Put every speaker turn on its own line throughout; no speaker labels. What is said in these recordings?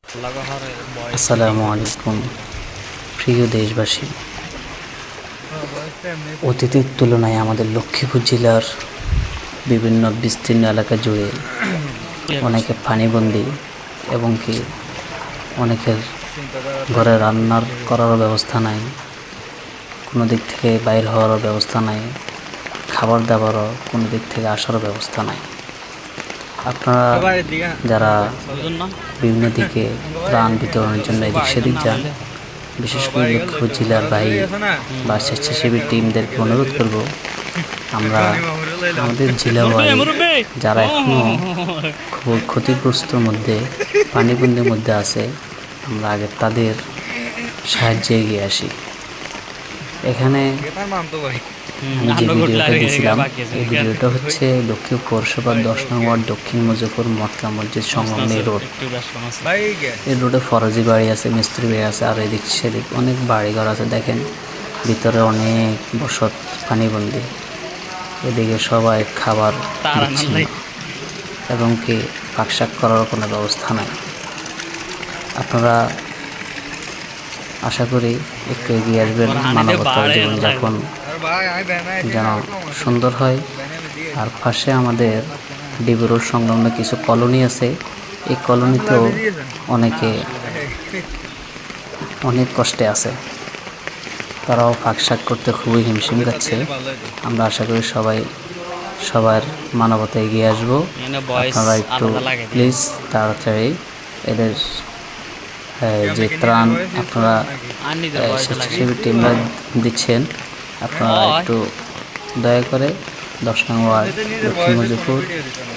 আসসালামু আলাইকুম প্রিয় দেশবাসী। অতীতের তুলনায় আমাদের লক্ষ্মীপুর জেলার বিভিন্ন বিস্তীর্ণ এলাকা জুড়ে অনেকে পানিবন্দী এবং কি অনেকের ঘরে রান্নার করারও ব্যবস্থা নাই, কোনো দিক থেকে বাইর হওয়ারও ব্যবস্থা নাই, খাবার দাবারও কোনো দিক থেকে আসারও ব্যবস্থা নাই। আপনারা যারা বিভিন্ন দিকে ত্রাণ বিতরণের জন্য এদিক সেদিক যান, বিশেষ করে লক্ষ্মীপুর জেলার বাইরে বা স্বেচ্ছাসেবী টিমদেরকে অনুরোধ করব, আমরা আমাদের জেলাওয়ারি যারা এখনও খুব ক্ষতিগ্রস্তর মধ্যে পানিবন্দির মধ্যে আছে, আমরা আগে তাদের সাহায্যে এগিয়ে আসি। এখানে আমি যে ভিডিওটা দিয়েছিলাম, এই ভিডিওটা হচ্ছে লক্ষ্মীপুর পৌরসভার 10 নং ওয়ার্ড দক্ষিণ মুজফর মতলা মসজিদ সংলগ্ন রোড। এই রোডে ফরাজি বাড়ি আছে, মিস্ত্রি বাড়ি আছে, আর এদিক সেদিক অনেক বাড়িঘর আছে। দেখেন ভিতরে অনেক বসত পানিবন্দী, এদিকে সবাই খাবার দিচ্ছেন এবং কি পাকশাক করার কোনো ব্যবস্থা নাই। আপনারা আশা করি একটু এগিয়ে আসবেন, মানবতার জীবনযাপন যেন সুন্দর হয়। আর পাশে আমাদের ডিবি রোড সংলগ্ন কিছু কলোনি আছে, এই কলোনিতেও অনেকে অনেক কষ্টে আছে, তারাও পাকশাক করতে খুবই হিমশিম খাচ্ছে। আমরা আশা করি সবার মানবতা এগিয়ে আসবো। আপনারা একটু প্লিজ তাড়াতাড়ি এদের যে ত্রাণ আপনারা স্বেচ্ছাসেবী টিমরা দিচ্ছেন, আপনারা একটু দয়া করে 10 নং ওয়ার্ড দক্ষিণ মুজফর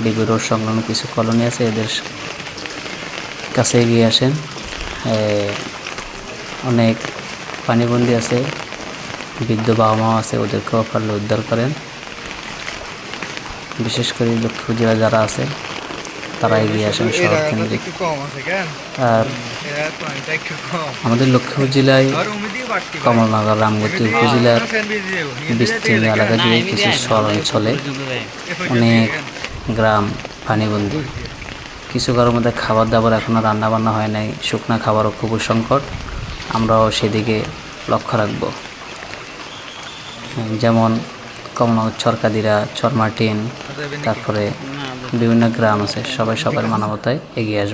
ডিবি রোড সংলগ্ন কিছু কলোনি আছে, এদের কাছে এগিয়ে আসেন। অনেক পানিবন্দী আছে, বৃদ্ধ বাবা মাও আছে, ওদেরকেও পারলে উদ্ধার করেন। বিশেষ করে লক্ষ্মীপুর জেলা যারা আছে তারা এগিয়ে আসেন শহর কেন্দ্রিক। আর আমাদের লক্ষ্মীপুর জেলায় কমলনগর রামগতি উপজেলার বিস্তীর্ণ এলাকা জুড়ে কিছু শহর অঞ্চলে অনেক গ্রাম পানিবন্দী। কিছু ঘরের মধ্যে খাবার দাবার এখনও রান্নাবান্না হয় নাই, শুকনা খাবারও খুবই সংকট। আমরাও সেদিকে লক্ষ্য রাখব। যেমন কমলনগর চরকাদিরা, চরমার্টিন, তারপরে বিভিন্ন গ্রাম আছে, সবাই সবার মানবতায় এগিয়ে আসবে।